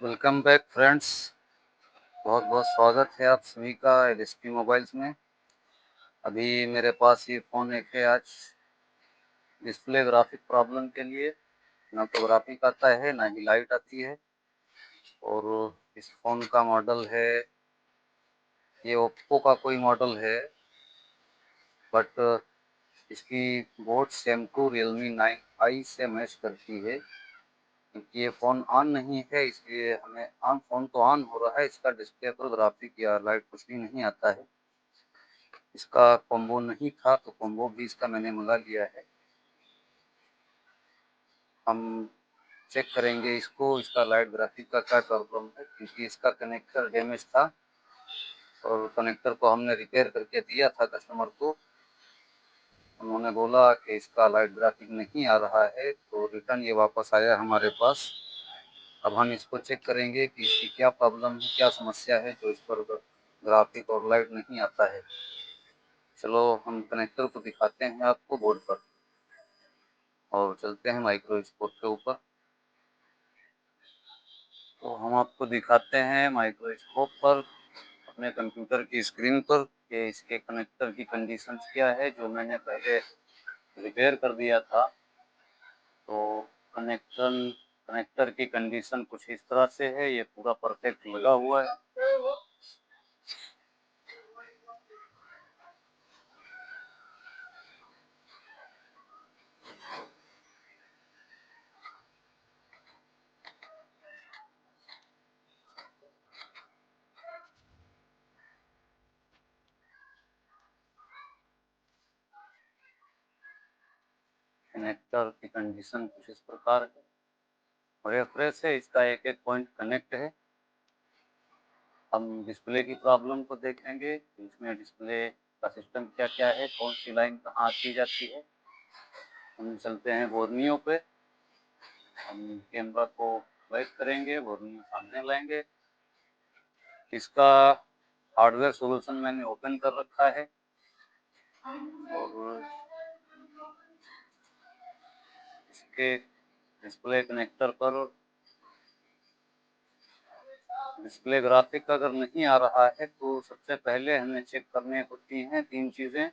Welcome back friends. बहुत बहुत स्वागत है आप सभी का एलएसपी मोबाइल्स में। अभी मेरे पास ये फ़ोन एक है आज डिस्प्ले ग्राफिक प्रॉब्लम के लिए। ना तो ग्राफिक आता है ना ही लाइट आती है। और इस फ़ोन का मॉडल है, ये ओप्पो का कोई मॉडल है, बट इसकी बोट सेम2 रियलमी 9i से मैच करती है। क्योंकि ये फ़ोन ऑन नहीं है इसलिए हमें फ़ोन तो ऑन हो रहा है, इसका डिस्प्ले पर ग्राफिक या लाइट कुछ भी नहीं आता है। इसका कॉम्बो नहीं था तो कॉम्बो भी इसका मैंने मंगा लिया है। हम चेक करेंगे इसका लाइट ग्राफिक का क्या प्रॉब्लम है, क्योंकि इसका कनेक्टर डैमेज था और कनेक्टर को हमने रिपेयर करके दिया था कस्टमर को। उन्होंने बोला कि इसका लाइट ग्राफिक नहीं आ रहा है, तो रिटर्न ये वापस आया हमारे पास। अब हम इसको चेक करेंगे कि इसकी क्या प्रॉब्लम है, क्या समस्या है जो इस पर ग्राफिक और लाइट नहीं आता है। चलो हम कनेक्टर को दिखाते हैं आपको बोर्ड पर और चलते हैं माइक्रो स्कोप के ऊपर। तो हम आपको दिखाते हैं माइक्रोस्कोप पर अपने कंप्यूटर की स्क्रीन पर कि इसके कनेक्टर की कंडीशंस क्या है, जो मैंने पहले रिपेयर कर दिया था। तो कनेक्टर की कंडीशन कुछ इस तरह से है, ये पूरा परफेक्ट लगा हुआ है। कनेक्टर की कंडीशन कुछ इस प्रकार है और ये फ्रेश है, इसका एक एक पॉइंट कनेक्ट है। हम डिस्प्ले की प्रॉब्लम को देखेंगे, इसमें डिस्प्ले का सिस्टम क्या क्या है, कौन सी लाइन कहाँ आती जाती है। हम चलते हैं बोर्नियो पे। हम कैमरा को बैक करेंगे, बोर्नियो सामने लाएंगे। इसका हार्डवेयर सॉल्यूशन मैंने ओपन कर रखा है और इसके डिस्प्ले कनेक्टर पर डिस्प्ले ग्राफिक अगर नहीं आ रहा है तो सबसे पहले हमें चेक करने होती हैं तीन चीज़ें।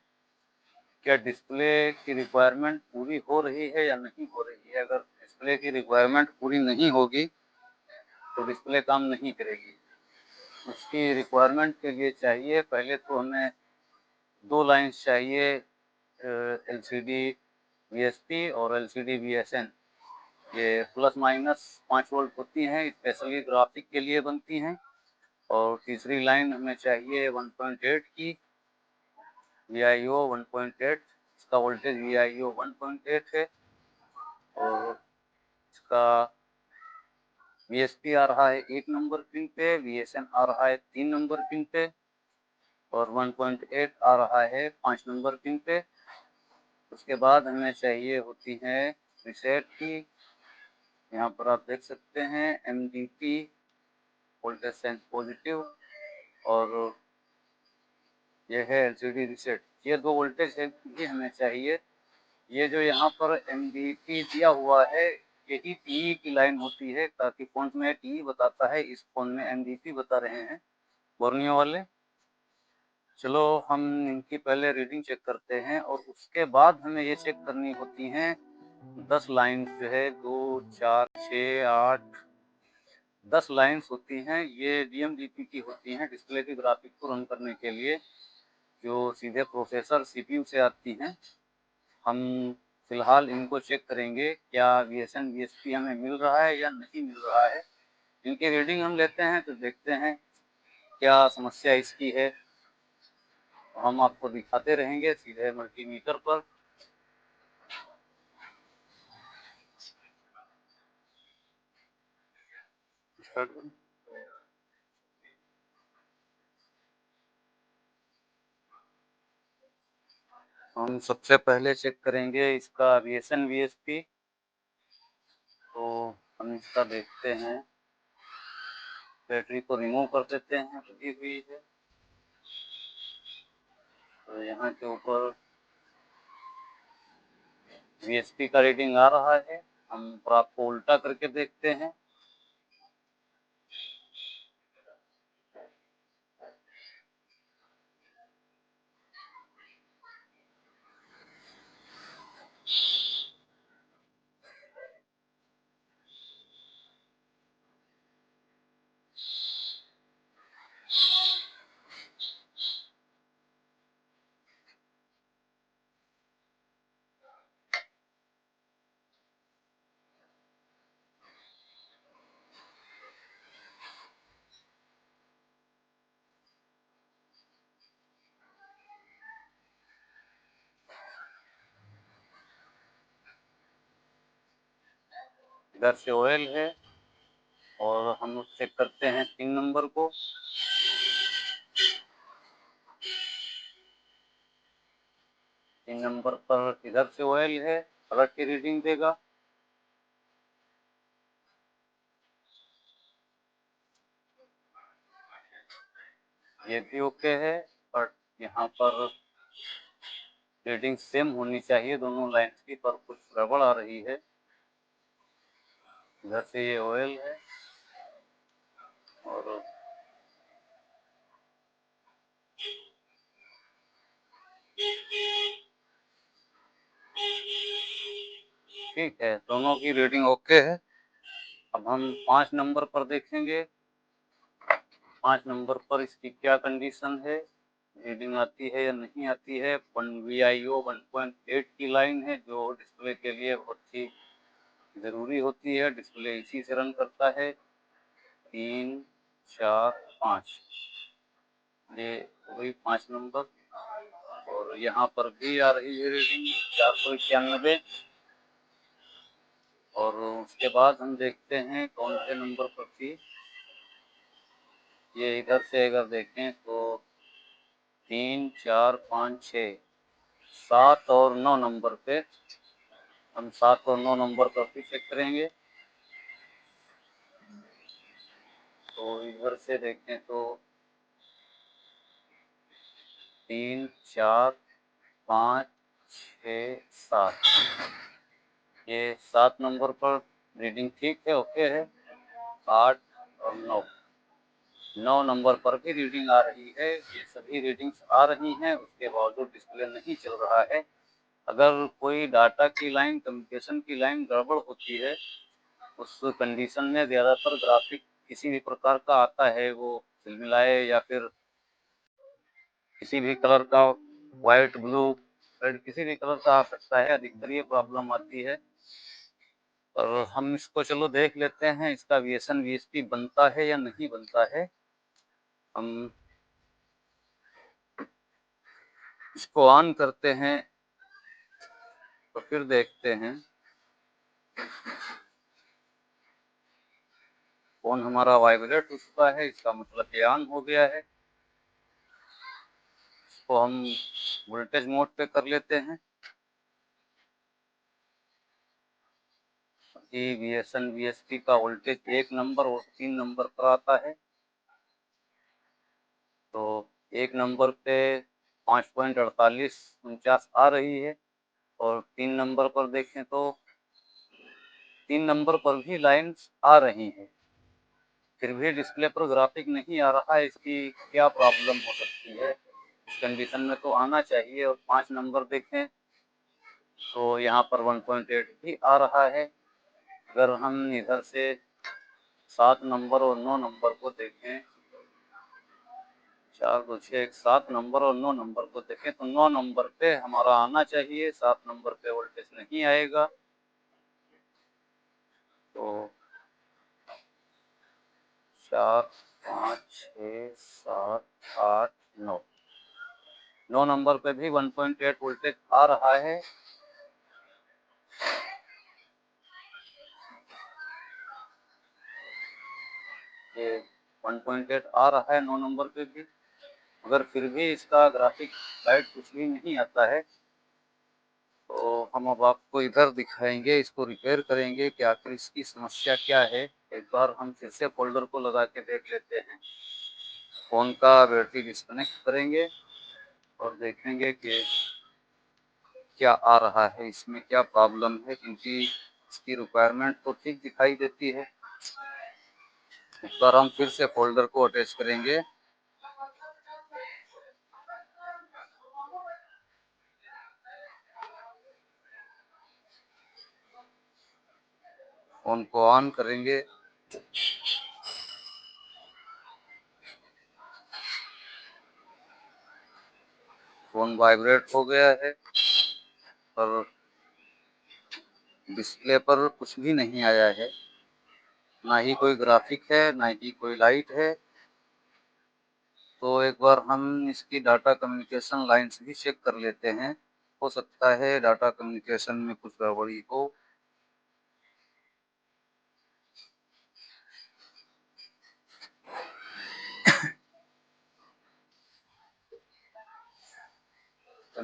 क्या डिस्प्ले की रिक्वायरमेंट पूरी हो रही है या नहीं हो रही है। अगर डिस्प्ले की रिक्वायरमेंट पूरी नहीं होगी तो डिस्प्ले काम नहीं करेगी। उसकी रिक्वायरमेंट के लिए चाहिए, पहले तो हमें दो लाइन्स चाहिए, एलसीडी वीएसपी और एलसीडी वीएसएन। ये प्लस माइनस 5 वोल्ट होती हैं, स्पेशली ग्राफिक के लिए बनती हैं। और तीसरी लाइन हमें चाहिए 1.8 की, VIO 1.8। इसका वोल्टेज VIO 1.8 है और इसका VSP आ रहा है 1 नंबर पिन पे, VSN आ रहा है 3 नंबर पिन पे और 1.8 आ रहा है 5 नंबर पिन पे। उसके बाद हमें चाहिए होती है रीसेट की। यहाँ पर आप देख सकते हैं MDP, वोल्टेज सेंस पॉजिटिव, और यह है LCD रीसेट। ये दो वोल्टेज भी हमें चाहिए। ये जो यहाँ पर MDP दिया हुआ है यही TE की लाइन होती है, ताकि फोन में TE बताता है, इस फोन में MDP बता रहे हैं बोर्नियो वाले। चलो हम इनकी पहले रीडिंग चेक करते हैं और उसके बाद हमें ये चेक करनी होती हैं 10 लाइन्स जो है, 2 4 6 8 10 लाइन्स होती हैं। ये DMDP की होती हैं, डिस्प्ले की ग्राफिक को रन करने के लिए, जो सीधे प्रोसेसर CPU से आती हैं। हम फिलहाल इनको चेक करेंगे क्या VSN VSP हमें मिल रहा है या नहीं मिल रहा है। इनकी रीडिंग हम लेते हैं तो देखते हैं क्या समस्या इसकी है। हम आपको दिखाते रहेंगे सीधे मल्टीमीटर पर। हम सबसे पहले चेक करेंगे इसका VSN VSP। तो हम इसका देखते हैं, बैटरी को रिमूव कर देते हैं, लगी हुई है। तो यहाँ के ऊपर VSP का रीडिंग आ रहा है। हम आपको उल्टा करके देखते हैं। इधर से ऑयल है और हम चेक करते हैं 3 नंबर को। 3 नंबर पर इधर से ऑयल है, अलग की रीडिंग देगा। ये भी ओके है, बट यहाँ पर रीडिंग सेम होनी चाहिए दोनों लाइन्स की, पर कुछ गड़बड़ आ रही है। इधर से ये ऑयल है और ठीक है, दोनों की रीडिंग ओके है। अब हम 5 नंबर पर देखेंगे। 5 नंबर पर इसकी क्या कंडीशन है, रीडिंग आती है या नहीं आती है। VIO 1.8 की लाइन है जो डिस्प्ले के लिए बहुत ही ज़रूरी होती है, डिस्प्ले इसी से रन करता है। 3, 4, 5, ये वही 5 नंबर। और यहाँ पर भी आ रही है रीडिंग 491। और उसके बाद हम देखते हैं कौन से नंबर पर थी। ये इधर से अगर देखें तो 3, 4, 5, 6, 7 और 9 नंबर पे हम 7 और 9 नंबर पर भी चेक करेंगे। तो इधर से देखें तो 3, 4, 5, 6, 7, ये 7 नंबर पर रीडिंग ठीक है, ओके है। 8 और 9 नंबर पर भी रीडिंग आ रही है। ये सभी रीडिंग्स आ रही हैं, उसके बावजूद डिस्प्ले नहीं चल रहा है। अगर कोई डाटा की लाइन, कम्युनिकेशन की लाइन गड़बड़ होती है, उस कंडीशन में ज़्यादातर ग्राफिक किसी भी प्रकार का आता है, वो झिलमिलाए या फिर किसी भी कलर का, वाइट, ब्लू, रेड, किसी भी कलर का आ सकता है। अधिकतर ये प्रॉब्लम आती है। और हम इसको चलो देख लेते हैं, इसका VSN VSP बनता है या नहीं बनता है। हम इसको ऑन करते हैं तो फिर देखते हैं। फोन हमारा वाइब्रेट हो चुका है, इसका मतलब ये ऑन हो गया है। इसको हम वोल्टेज मोड पे कर लेते हैं। ये VSN VSP का वोल्टेज 1 नंबर और 3 नंबर पर आता है। तो 1 नंबर पे 5.4849 आ रही है और 3 नंबर पर देखें तो 3 नंबर पर भी लाइन्स आ रही हैं। फिर भी डिस्प्ले पर ग्राफिक नहीं आ रहा है, इसकी क्या प्रॉब्लम हो सकती है। इस कंडीशन में तो आना चाहिए। और 5 नंबर देखें तो यहाँ पर 1.8 भी आ रहा है। अगर हम इधर से 7 नंबर और 9 नंबर को देखें, 4, 2, 6, 7 नंबर और 9 नंबर को देखें तो 9 नंबर पे हमारा आना चाहिए, 7 नंबर पे वोल्टेज नहीं आएगा। तो 4, 5, 6, 7, 8, 9 नंबर पे भी 1.8 वोल्टेज आ रहा है। ये 1.8 आ रहा है 9 नंबर पे भी। अगर फिर भी इसका ग्राफिक लाइट कुछ भी नहीं आता है तो हम अब आपको इधर दिखाएंगे, इसको रिपेयर करेंगे कि आखिर इसकी समस्या क्या है। एक बार हम फिर से फोल्डर को लगा के देख लेते हैं। फ़ोन का बैटरी डिस्कनेक्ट करेंगे और देखेंगे कि क्या आ रहा है, इसमें क्या प्रॉब्लम है, क्योंकि इसकी रिक्वायरमेंट तो ठीक दिखाई देती है। इस बार हम फिर से फोल्डर को अटैच करेंगे। फ़ोन को ऑन करेंगे। फ़ोन वाइब्रेट हो गया है और डिस्प्ले पर कुछ भी नहीं आया है, ना ही कोई ग्राफिक है, ना ही कोई लाइट है। तो एक बार हम इसकी डाटा कम्युनिकेशन लाइन्स भी चेक कर लेते हैं। हो सकता है डाटा कम्युनिकेशन में कुछ गड़बड़ी हो।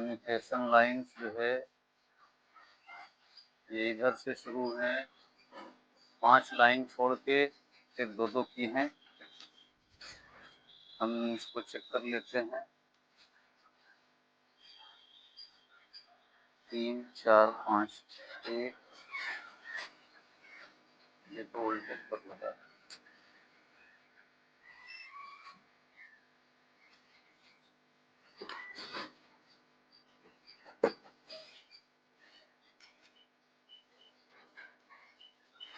कम्युनिकेशन लाइंस जो है ये इधर से शुरू है, 5 लाइन छोड़ के फिर 2-2 की हैं। हम इसको चेक कर लेते हैं। 3 4 5 1 ये तो वोल्टेज पर लगा है।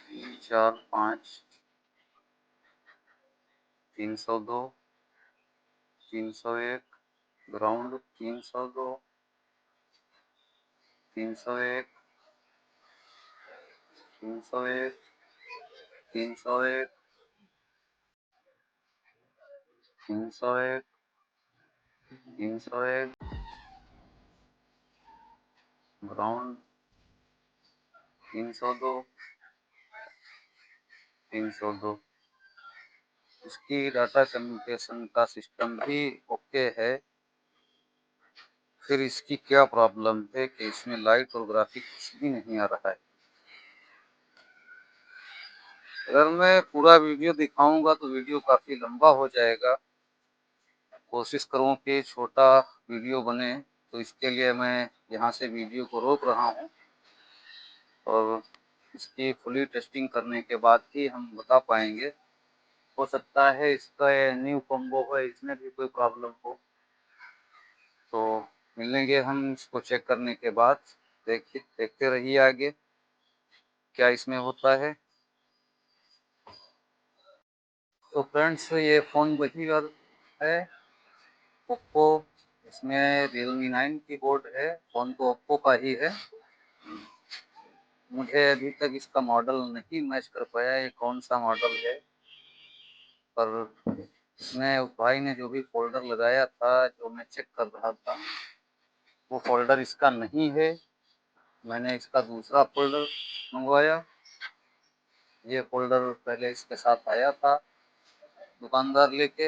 तीन चार पाँच 302 301 ग्राउंड 302 301 301 301 301 301 ग्राउंड 302 302। इसकी डाटा कम्युनिकेशन का सिस्टम भी ओके है। फिर इसकी क्या प्रॉब्लम है कि इसमें लाइट और ग्राफिक्स भी नहीं आ रहा है। अगर मैं पूरा वीडियो दिखाऊंगा तो वीडियो काफ़ी लंबा हो जाएगा। कोशिश करूँ कि छोटा वीडियो बने, तो इसके लिए मैं यहाँ से वीडियो को रोक रहा हूँ और इसकी फुली टेस्टिंग करने के बाद ही हम बता पाएंगे। हो सकता है इसका न्यू कॉम्बो है, इसमें भी कोई प्रॉब्लम हो। तो मिलेंगे हम इसको चेक करने के बाद। देखते रहिए आगे क्या इसमें होता है। तो फ्रेंड्स ये फ़ोन वही है, ओप्पो। इसमें Realme 9 की बोर्ड है। फ़ोन तो ओप्पो का ही है। मुझे अभी तक इसका मॉडल नहीं मैच कर पाया ये कौन सा मॉडल है, पर इसमें उस भाई ने जो भी फोल्डर लगाया था, जो मैं चेक कर रहा था, वो फोल्डर इसका नहीं है। मैंने इसका दूसरा फोल्डर मंगवाया। ये फोल्डर पहले इसके साथ आया था दुकानदार लेके।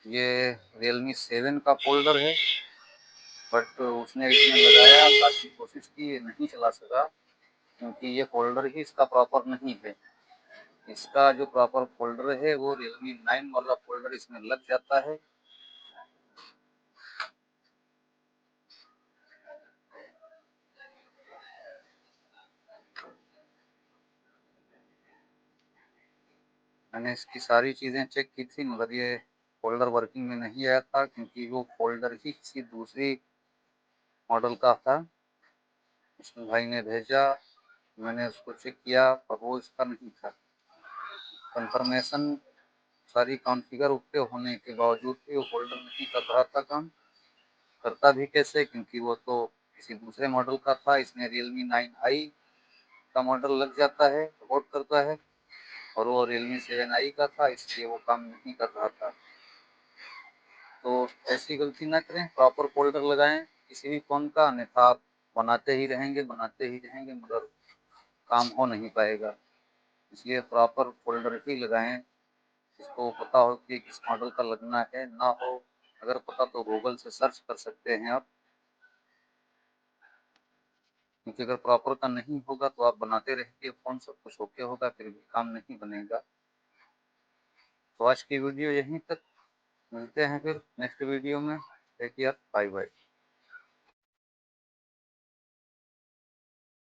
ये Realme 7 का फोल्डर है, बट उसने इसमें लगाया, काफ़ी कोशिश की, ये नहीं चला सका क्योंकि ये फोल्डर ही इसका प्रॉपर नहीं है। इसका जो प्रॉपर फोल्डर है वो Realme 9 वाला फोल्डर इसमें लग जाता है। मैंने इसकी सारी चीज़ें चेक की थी, मगर ये फोल्डर वर्किंग में नहीं आया था क्योंकि वो फोल्डर ही किसी दूसरी मॉडल का था। उसमें भाई ने भेजा, मैंने उसको चेक किया पर वो इसका नहीं था। कंफर्मेशन सारी कॉन्फ़िगर ओके होने के बावजूद भी वो फोल्डर नहीं कर रहा था काम। करता भी कैसे, क्योंकि वो तो किसी दूसरे मॉडल का था। इसमें Realme 9i का मॉडल लग जाता है, सपोर्ट करता है, और वो Realme 7i का था, इसलिए वो काम नहीं कर रहा था। तो ऐसी गलती ना करें, प्रॉपर फोल्डर लगाएं किसी भी फ़ोन का, अन्यथा आप बनाते ही रहेंगे मगर काम हो नहीं पाएगा। इसलिए प्रॉपर फोल्डर ही लगाएं। जिसको पता हो कि किस मॉडल का लगना है, ना हो अगर पता तो गूगल से सर्च कर सकते हैं आप। क्योंकि अगर प्रॉपर का नहीं होगा तो आप बनाते रहेंगे फ़ोन, सब कुछ ओके होगा, फिर भी काम नहीं बनेगा। तो आज की वीडियो यहीं तक, मिलते हैं फिर नेक्स्ट वीडियो में। Take care, bye bye.